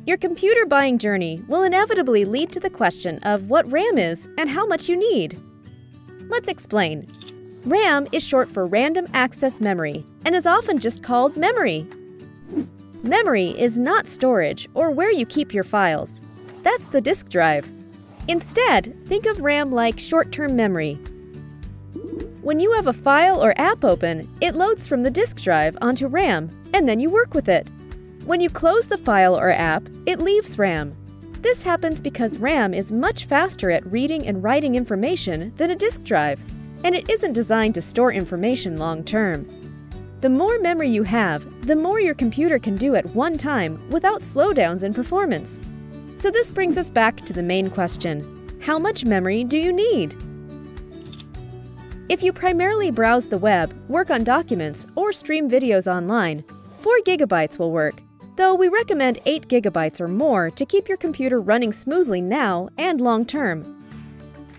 Your computer buying journey will inevitably lead to the question of what RAM is and how much you need. Let's explain. RAM is short for Random Access Memory and is often just called memory. Memory is not storage or where you keep your files. That's the disk drive. Instead, think of RAM like short-term memory. When you have a file or app open, it loads from the disk drive onto RAM, and then you work with it. When you close the file or app, it leaves RAM. This happens because RAM is much faster at reading and writing information than a disk drive, and it isn't designed to store information long-term. The more memory you have, the more your computer can do at one time without slowdowns in performance. So this brings us back to the main question: how much memory do you need? If you primarily browse the web, work on documents, or stream videos online, 4 GB will work, though we recommend 8 GB or more to keep your computer running smoothly now and long-term.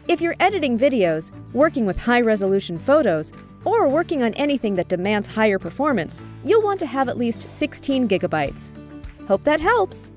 If you're editing videos, working with high-resolution photos, or working on anything that demands higher performance, you'll want to have at least 16 GB. Hope that helps!